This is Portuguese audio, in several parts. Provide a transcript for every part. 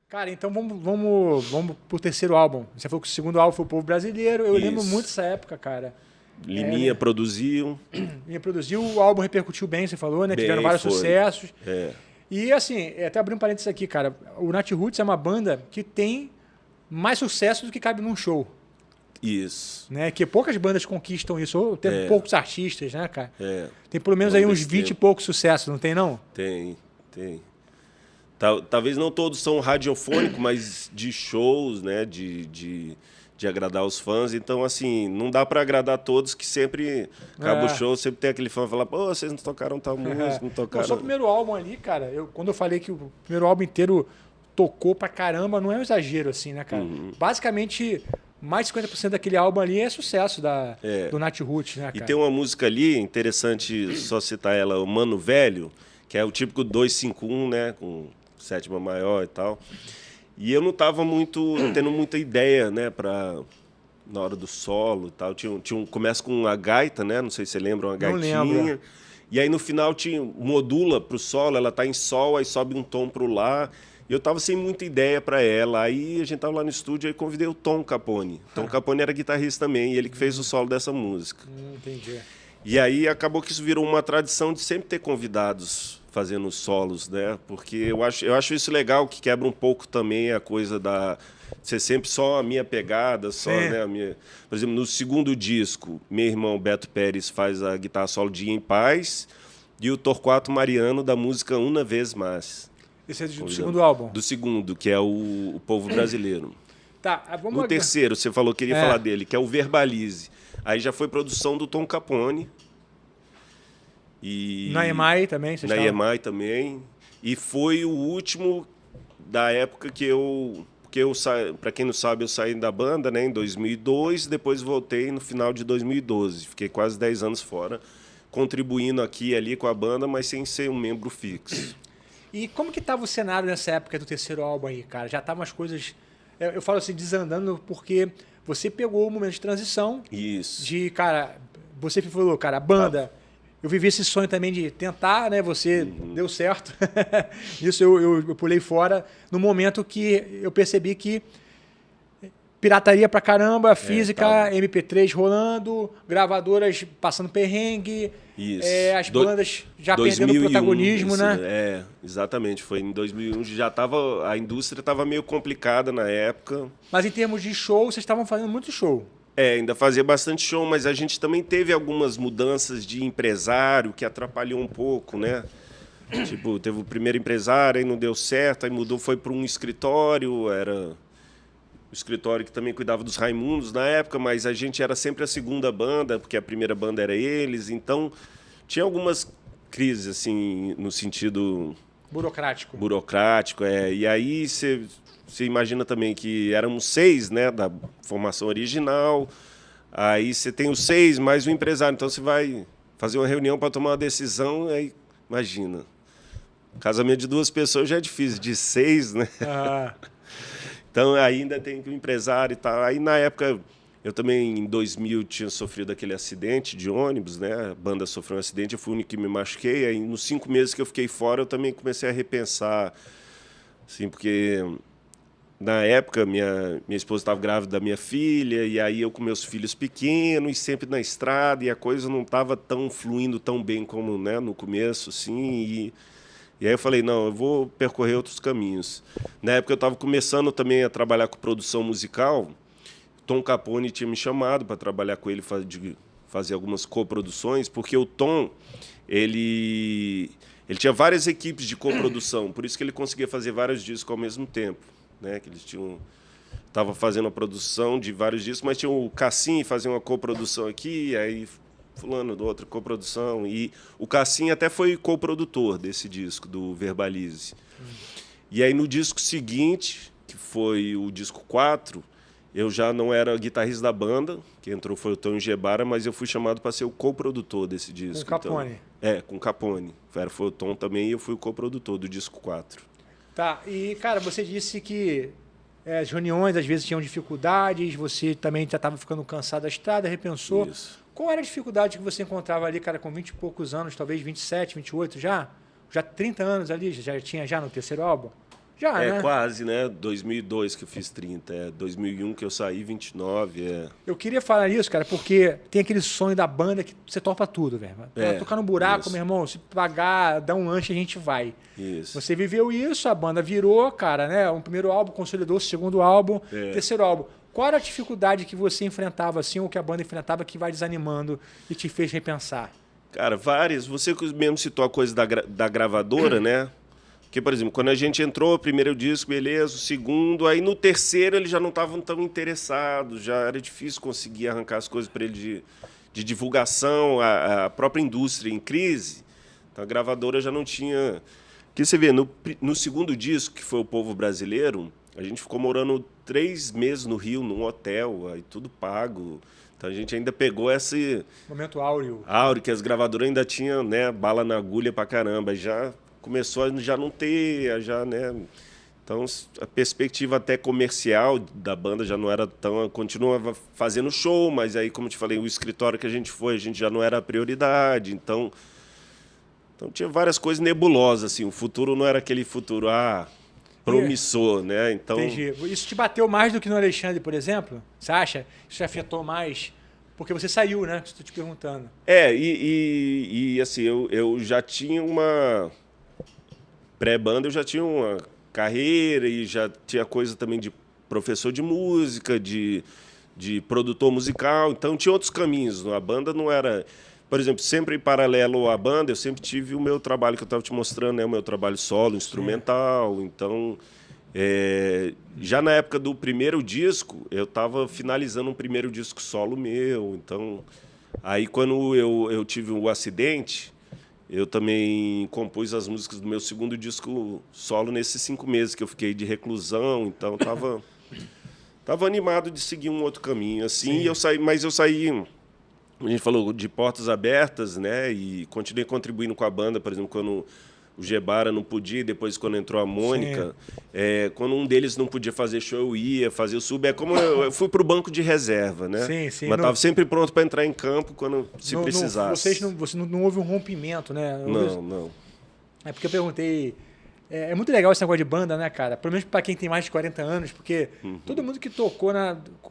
Cara, então vamos pro terceiro álbum. Você falou que o segundo álbum foi o Povo Brasileiro. Eu lembro muito dessa época, cara. Liminha produziu. Liminha produziu, o álbum repercutiu bem, você falou, né? Bem, tiveram vários foi. sucessos. É. E assim, até abrir um parênteses aqui, cara. O Nat Roots é uma banda que tem mais sucesso do que cabe num show. Isso. Né? Que poucas bandas conquistam isso, ou tem poucos artistas, né, cara? Tem pelo menos aí uns 20 e poucos sucessos, não tem não? Tem. Talvez não todos são radiofônicos, mas de shows, né? De agradar os fãs. Então, assim, não dá para agradar todos, que sempre acaba o show, sempre tem aquele fã que fala, pô, vocês não tocaram tal música, não tocaram. Só o primeiro álbum ali, cara, quando eu falei que o primeiro álbum inteiro tocou pra caramba, não é um exagero, assim, né, cara? Basicamente, mais de 50% daquele álbum ali é sucesso do Nat Roots, né, cara? E tem uma música ali, interessante só citar ela, o Mano Velho, que é o típico 251, né, com sétima maior e tal. E eu não estava tendo muita ideia, né, na hora do solo e tal. Começa com uma gaita, né, não sei se você lembra, uma gaitinha. Não lembro. E aí no final modula pro solo, ela tá em sol, aí sobe um tom pro lá. E eu tava sem muita ideia para ela. Aí a gente tava lá no estúdio e convidei o Tom Capone. Tom Capone era guitarrista também, e ele que fez o solo dessa música. Entendi. E aí acabou que isso virou uma tradição de sempre ter convidados fazendo solos, né? Porque eu acho isso legal, que quebra um pouco também a coisa da ser sempre só a minha pegada, só, né, a minha. Por exemplo, no segundo disco, meu irmão Beto Pérez faz a guitarra solo de Em Paz e o Torquato Mariano da música Uma Vez Mais. Esse é do segundo álbum? Do segundo, que é o Povo Brasileiro. Tá, vamos No terceiro, você falou que queria falar dele, que é o Verbalize. Aí já foi produção do Tom Capone. E na EMAI também, vocês na EMAI também. E foi o último da época que eu para quem não sabe, eu saí da banda, né, em 2002, depois voltei no final de 2012. Fiquei quase 10 anos fora, contribuindo aqui e ali com a banda, mas sem ser um membro fixo. E como que estava o cenário nessa época do terceiro álbum aí, cara? Já estavam as coisas, eu falo assim, desandando, porque você pegou o momento de transição. Isso. De, cara, você falou, cara, a banda... Eu vivi esse sonho também de tentar, né? Você deu certo. Isso eu pulei fora no momento que eu percebi que pirataria pra caramba, física, MP3 rolando, gravadoras passando perrengue, as bandas já 2001, perdendo protagonismo, isso, né? Exatamente. Foi em 2001, a indústria estava meio complicada na época. Mas em termos de show, vocês estavam fazendo muito show. Ainda fazia bastante show, mas a gente também teve algumas mudanças de empresário que atrapalhou um pouco, né? Tipo, teve o primeiro empresário, aí não deu certo, aí mudou, foi para um escritório, era o escritório que também cuidava dos Raimundos na época, mas a gente era sempre a segunda banda, porque a primeira banda era eles, então tinha algumas crises, assim, no sentido... Burocrático, E aí você imagina também que éramos 6, né, da formação original. Aí você tem os 6 mais o empresário. Então você vai fazer uma reunião para tomar uma decisão. Aí imagina, casamento de 2 pessoas já é difícil, de 6, né? Então ainda tem o empresário e tal. Aí na época eu também em 2000 tinha sofrido aquele acidente de ônibus, né? A banda sofreu um acidente, eu fui o único que me machuquei. Aí nos 5 meses que eu fiquei fora eu também comecei a repensar, assim, porque na época, minha esposa estava grávida da minha filha, e aí eu com meus filhos pequenos, e sempre na estrada, e a coisa não estava fluindo tão bem como, né, no começo, assim, e aí eu falei, não, eu vou percorrer outros caminhos. Na época eu estava começando também a trabalhar com produção musical, Tom Capone tinha me chamado para trabalhar com ele, fazer algumas coproduções, porque o Tom, ele tinha várias equipes de coprodução, por isso que ele conseguia fazer vários discos ao mesmo tempo. Né, que eles estavam fazendo a produção de vários discos, mas tinha o Cassim fazia uma coprodução aqui, aí fulano do outra coprodução, e o Cassim até foi coprodutor desse disco do Verbalize. E aí no disco seguinte, que foi o disco 4, eu já não era guitarrista da banda, que entrou foi o Tom Gebara, mas eu fui chamado para ser o coprodutor desse disco. Com o Capone. Então, com o Capone. Foi o Tom também e eu fui o coprodutor do disco 4. Tá, e cara, você disse que as reuniões às vezes tinham dificuldades, você também já estava ficando cansado da estrada, repensou. Isso. Qual era a dificuldade que você encontrava ali, cara, com 20 e poucos anos, talvez 27, 28 já? Já 30 anos ali, já tinha já no terceiro álbum? Já, né? Quase, né? 2002 que eu fiz 30, 2001 que eu saí, 29, Eu queria falar isso, cara, porque tem aquele sonho da banda que você topa tudo, velho. Tocar no buraco, isso. meu irmão, se pagar, dar um lanche, a gente vai. Isso. Você viveu isso, a banda virou, cara, né? Um primeiro álbum consolidou, o segundo álbum, terceiro álbum. Qual era a dificuldade que você enfrentava, assim, ou que a banda enfrentava que vai desanimando e te fez repensar? Cara, várias. Você mesmo citou a coisa da gravadora, né? Porque, por exemplo, quando a gente entrou, o primeiro disco, beleza, o segundo, aí no terceiro eles já não estavam tão interessados, já era difícil conseguir arrancar as coisas para ele de divulgação, a própria indústria em crise. Então a gravadora já não tinha... Porque você vê, no segundo disco, que foi O Povo Brasileiro, a gente ficou morando 3 meses no Rio, num hotel, aí tudo pago. Então a gente ainda pegou esse... Momento áureo. Áureo, que as gravadoras ainda tinham, né, bala na agulha pra caramba, já... Começou a já não ter, já, né? Então, a perspectiva até comercial da banda já não era tão... Continuava fazendo show, mas aí, como eu te falei, o escritório que a gente já não era a prioridade. Então tinha várias coisas nebulosas, assim. O futuro não era aquele futuro, promissor, né? Então... Entendi. Isso te bateu mais do que no Alexandre, por exemplo? Você acha? Isso te afetou mais... Porque você saiu, né? Estou te perguntando. Assim, eu já tinha uma... Pré-banda eu já tinha uma carreira e já tinha coisa também de professor de música, de produtor musical, então tinha outros caminhos. A banda não era... Por exemplo, sempre em paralelo à banda, eu sempre tive o meu trabalho que eu estava te mostrando, né? O meu trabalho solo, instrumental. Sim. Então, já na época do primeiro disco, eu estava finalizando um primeiro disco solo meu. Então, aí quando eu tive o acidente... Eu também compus as músicas do meu segundo disco solo nesses 5 meses que eu fiquei de reclusão, então tava animado de seguir um outro caminho, assim. E mas eu saí, a gente falou de portas abertas, né? E continuei contribuindo com a banda, por exemplo, quando o Gebara não podia, depois quando entrou a Mônica, quando um deles não podia fazer show, eu ia fazer o sub. É como eu fui para o banco de reserva, né? Sim. Mas estava sempre pronto para entrar em campo quando se precisasse. Você não houve um rompimento, né? Não. É porque eu perguntei... É muito legal esse negócio de banda, né, cara? Pelo menos para quem tem mais de 40 anos, porque todo mundo que tocou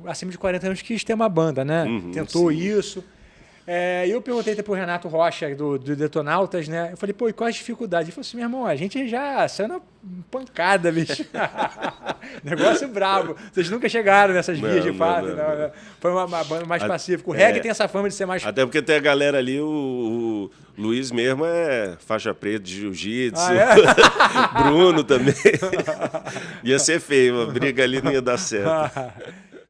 acima de 40 anos quis ter uma banda, né? Tentou isso... eu perguntei até pro Renato Rocha, do Detonautas, né? Eu falei, pô, e quais as dificuldades? Ele falou assim, meu irmão, a gente já saiu na pancada, bicho. Negócio brabo. Vocês nunca chegaram nessas vias de fato. Não. Foi uma banda mais pacífica. O reggae tem essa fama de ser mais... Até porque tem a galera ali, o Luiz mesmo é faixa preta de jiu-jitsu. Bruno também. Ia ser feio, a briga ali não ia dar certo.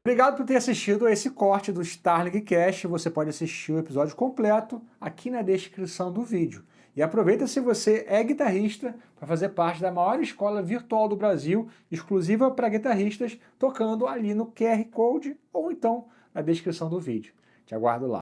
Obrigado por ter assistido a esse corte do Starling Cast. Você pode assistir o episódio completo aqui na descrição do vídeo. E aproveita se você é guitarrista para fazer parte da maior escola virtual do Brasil, exclusiva para guitarristas, tocando ali no QR Code ou então na descrição do vídeo. Te aguardo lá.